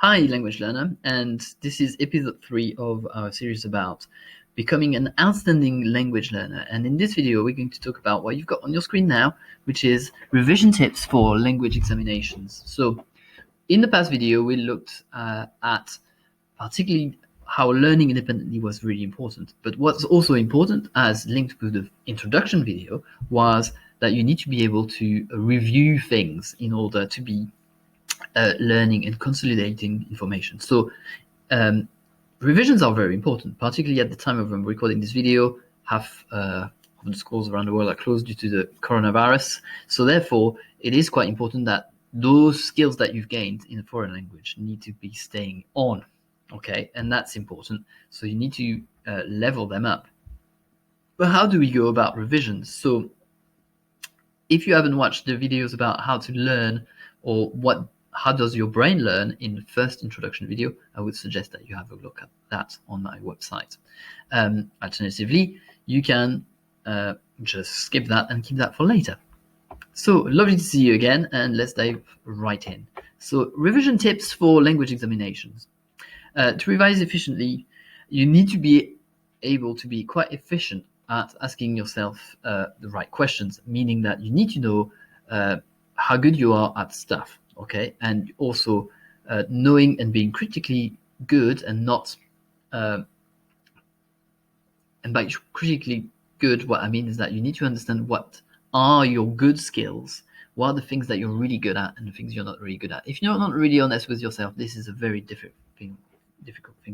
Hi, language learner, and this is episode 3 of our series about becoming an outstanding language learner. And in this video, we're going to talk about what you've got on your screen now, which is revision tips for language examinations. So in the past video, we looked at particularly how learning independently was really important. But what's also important, as linked with the introduction video, was that you need to be able to review things in order to be learning and consolidating information. So revisions are very important, particularly at the time of recording this video. Half of the schools around the world are closed due to the coronavirus. So therefore, it is quite important that those skills that you've gained in a foreign language need to be staying on. Okay, and that's important. So you need to level them up. But how do we go about revisions? So if you haven't watched the videos about how to learn or how does your brain learn in the first introduction video, I would suggest that you have a look at that on my website. Alternatively, you can just skip that and keep that for later. So lovely to see you again, and let's dive right in. So revision tips for language examinations. To revise efficiently, you need to be able to be quite efficient at asking yourself the right questions, meaning that you need to know how good you are at stuff. Okay, and also knowing and being critically good and not, and by critically good, what I mean is that you need to understand what are your good skills, what are the things that you're really good at and the things you're not really good at. If you're not really honest with yourself, this is a very difficult thing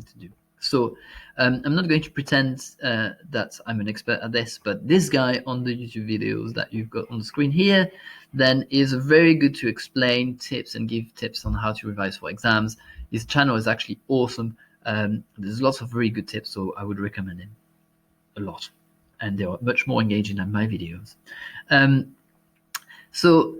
to do. So I'm not going to pretend that I'm an expert at this, but this guy on the YouTube videos that you've got on the screen here then is very good to explain tips and give tips on how to revise for exams. His channel is actually awesome. There's lots of very good tips, so I would recommend him a lot. And they are much more engaging than my videos. So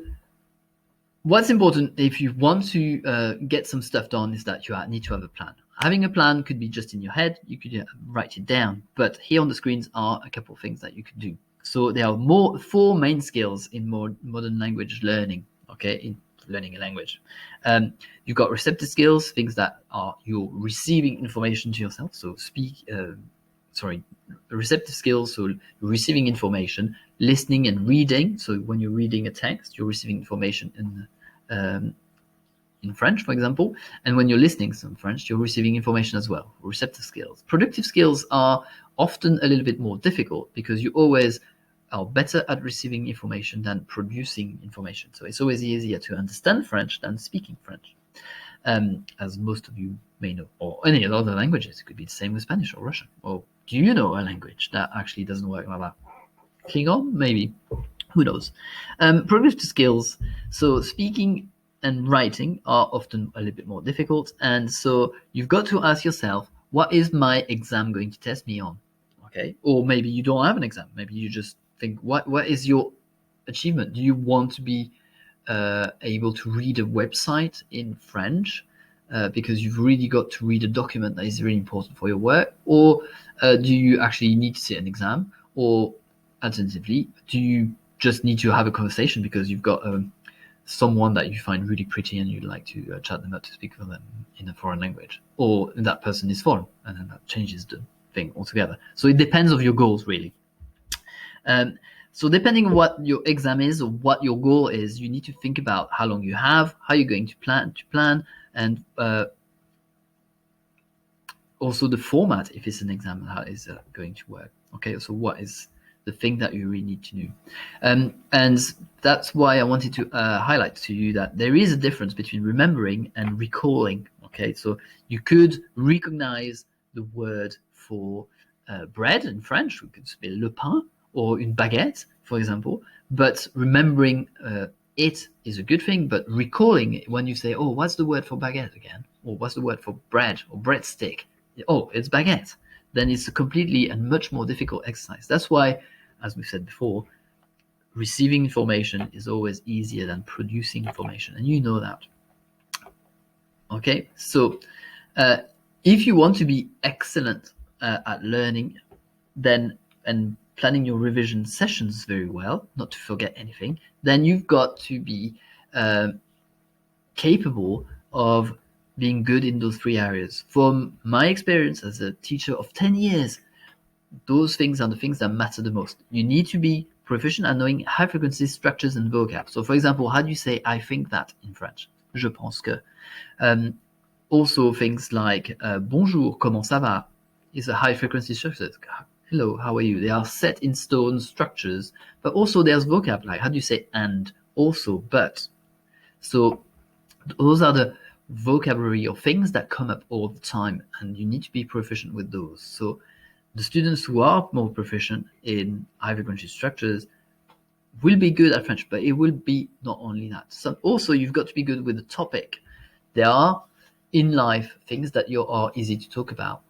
what's important if you want to get some stuff done is that you need to have a plan. Having a plan could be just in your head, you could write it down, but here on the screens are a couple of things that you could do. So there are four main skills in modern language learning, okay, in learning a language. You've got receptive skills, things that are you're receiving information to yourself, so receptive skills, so receiving information, listening and reading, so when you're reading a text, you're receiving information in French, for example, and when you're listening some French, you're receiving information as well, receptive skills. Productive skills are often a little bit more difficult because you always are better at receiving information than producing information. So it's always easier to understand French than speaking French, as most of you may know, or any other languages. It could be the same with Spanish or Russian. Or do you know a language that actually doesn't work like that? Klingon, maybe. Who knows? Productive skills. So speaking and writing are often a little bit more difficult, and so you've got to ask yourself, what is my exam going to test me on? Okay, or maybe you don't have an exam. Maybe you just think, what is your achievement? Do you want to be able to read a website in French because you've really got to read a document that is really important for your work, or do you actually need to sit an exam, or alternatively, do you just need to have a conversation because you've got someone that you find really pretty and you'd like to chat them up to speak for them in a foreign language, or that person is foreign, and then that changes the thing altogether. So it depends on your goals, really. So depending on what your exam is or what your goal is, you need to think about how long you have, how you're going to plan, and also the format, if it's an exam, how is going to work. Okay, so what is the thing that you really need to do. And that's why I wanted to highlight to you that there is a difference between remembering and recalling. Okay, so you could recognize the word for bread in French, we could spell le pain, or une baguette, for example, but remembering it is a good thing, but recalling it, when you say, oh, what's the word for baguette again? Or what's the word for bread or breadstick? Oh, it's baguette. Then it's a completely and much more difficult exercise. That's why, as we've said before, receiving information is always easier than producing information, and you know that. Okay, so if you want to be excellent at learning, then and planning your revision sessions very well, not to forget anything, then you've got to be capable of being good in those 3 areas. From my experience as a teacher of 10 years, those things are the things that matter the most. You need to be proficient at knowing high frequency structures and vocab. So for example, how do you say I think that in French? Je pense que. Also things like bonjour, comment ça va is a high frequency structure. Hello, how are you? They are set in stone structures, but also there's vocab, like how do you say and, also, but. So those are the vocabulary or things that come up all the time, and you need to be proficient with those. So the students who are more proficient in high frequency structures will be good at French, but it will be not only that. So also you've got to be good with the topic. There are in life things that you are easy to talk about.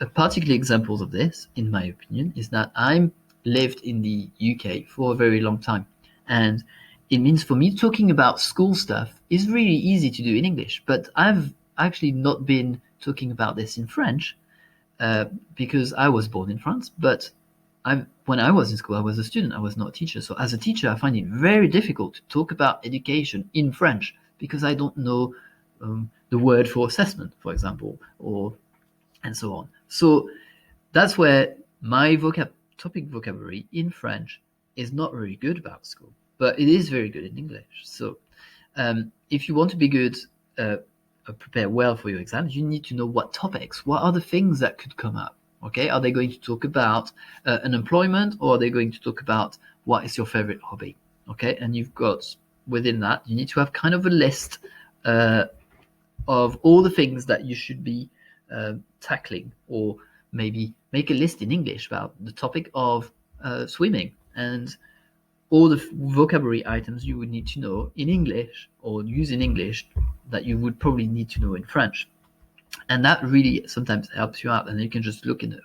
A particular example of this, in my opinion, is that I lived in the UK for a very long time, and it means for me talking about school stuff is really easy to do in English, but I've actually not been talking about this in French because I was born in France, but when I was in school, I was a student, I was not a teacher. So as a teacher, I find it very difficult to talk about education in French because I don't know the word for assessment, for example, and so on. So that's where my topic vocabulary in French is not really good about school, but it is very good in English. So if you want to be good, prepare well for your exams, you need to know what topics, what are the things that could come up. Okay, are they going to talk about unemployment, or are they going to talk about what is your favorite hobby? Okay, and you've got within that, you need to have kind of a list of all the things that you should be tackling, or maybe make a list in English about the topic of swimming and all the vocabulary items you would need to know in English or use in English that you would probably need to know in French. And that really sometimes helps you out. And you can just look in an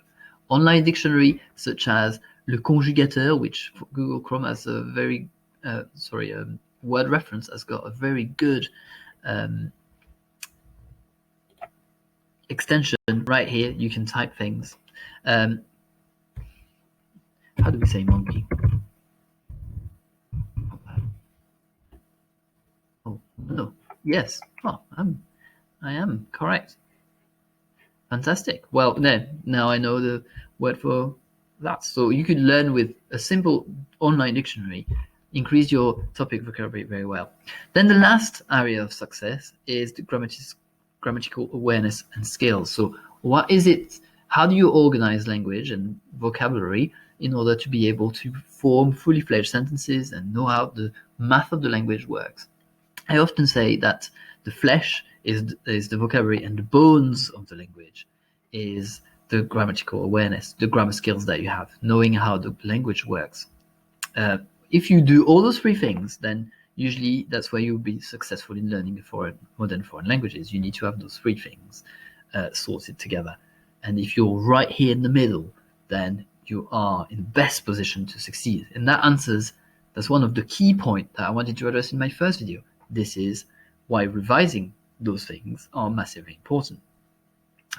online dictionary such as Le Conjugateur, which Google Chrome has a very, word reference has got a very good extension right here. You can type things. How do we say monkey? Oh, no. Yes. Oh, I am correct. Fantastic. Well, now I know the word for that. So you could learn with a simple online dictionary, increase your topic vocabulary very well. Then the last area of success is the grammatical awareness and skills. So what is it? How do you organize language and vocabulary in order to be able to form fully fledged sentences and know how the math of the language works? I often say that the flesh is the vocabulary, and the bones of the language is the grammatical awareness, the grammar skills that you have, knowing how the language works. If you do all those 3 things, then usually that's where you'll be successful in learning modern foreign languages. You need to have those 3 things sorted together. And if you're right here in the middle, then you are in the best position to succeed. And that's one of the key points that I wanted to address in my first video. This is why revising those things are massively important.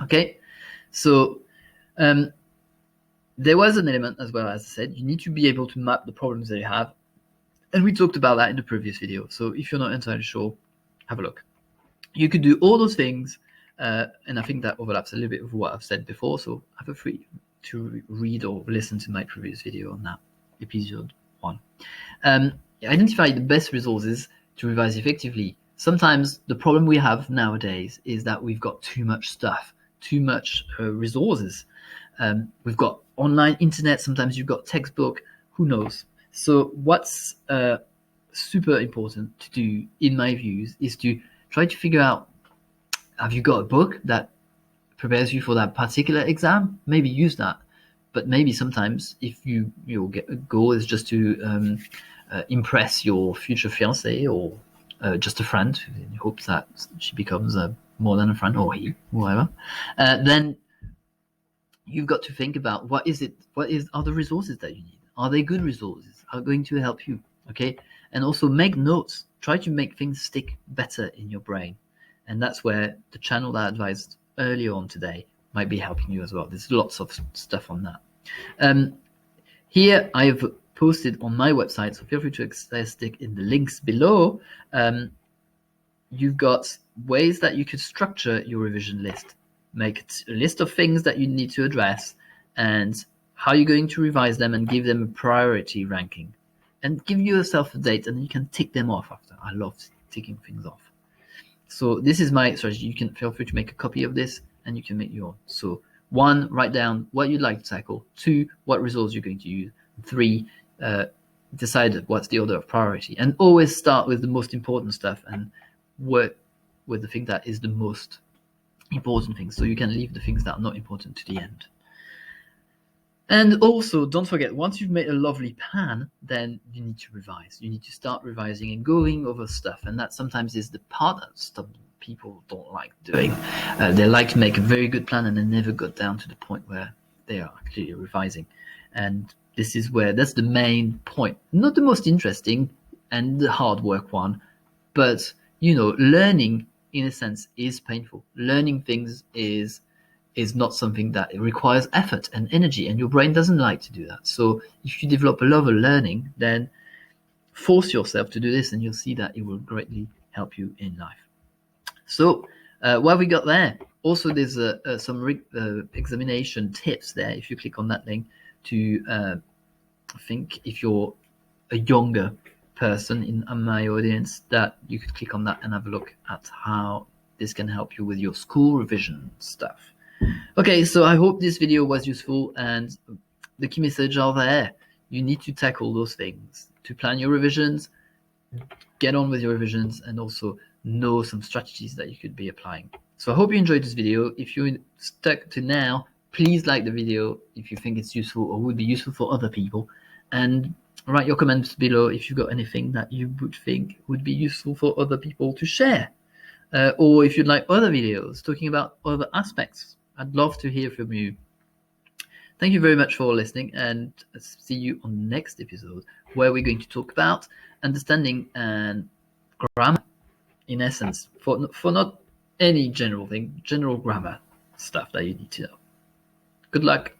Okay, so there was an element as well, as I said, you need to be able to map the problems that you have. And we talked about that in the previous video. So if you're not entirely sure, have a look. You could do all those things, and I think that overlaps a little bit with what I've said before. So feel free to read or listen to my previous video on that, episode 1. Identify the best resources to revise effectively. Sometimes the problem we have nowadays is that we've got too much stuff, too much resources. We've got online internet, sometimes you've got textbook, who knows? So what's super important to do, in my views, is to try to figure out, have you got a book that prepares you for that particular exam? Maybe use that. But maybe sometimes if your goal is just to impress your future fiancé or just a friend in hopes that she becomes more than a friend, or he, whoever, then you've got to think about what are the resources that you need. Are they good resources? Are going to help you? Okay, and also make notes. Try to make things stick better in your brain, and that's where the channel that I advised earlier on today might be helping you as well. There's lots of stuff on that. Here I have posted on my website, so feel free to access it in the links below, you've got ways that you could structure your revision list. Make a list of things that you need to address and how you're going to revise them, and give them a priority ranking. And give yourself a date, and you can tick them off after. I love ticking things off. So this is my strategy. You can feel free to make a copy of this, and you can make your own. So 1, write down what you'd like to tackle. 2, what results you're going to use. 3, decide what's the order of priority. And always start with the most important stuff and work with the thing that is the most important thing. So you can leave the things that are not important to the end. And also, don't forget, once you've made a lovely plan, then you need to revise. You need to start revising and going over stuff. And that sometimes is the part that some people don't like doing. They like to make a very good plan and they never got down to the point where they are actually revising. And this is where that's the main point. Not the most interesting and the hard work one, but, learning, in a sense, is painful. Learning things is not something that requires effort and energy, and your brain doesn't like to do that. So if you develop a love of learning, then force yourself to do this, and you'll see that it will greatly help you in life. So what have we got there? Also, there's some examination tips there. If you click on that link to, I think if you're a younger person in my audience, that you could click on that and have a look at how this can help you with your school revision stuff. Okay, so I hope this video was useful, and the key messages are there. You need to tackle those things to plan your revisions, get on with your revisions, and also know some strategies that you could be applying. So I hope you enjoyed this video. If you're stuck to now, please like the video if you think it's useful or would be useful for other people, and write your comments below if you've got anything that you would think would be useful for other people to share. Or if you'd like other videos talking about other aspects, I'd love to hear from you. Thank you very much for listening, and see you on the next episode, where we're going to talk about understanding and grammar, in essence, for not any general thing, general grammar stuff that you need to know. Good luck.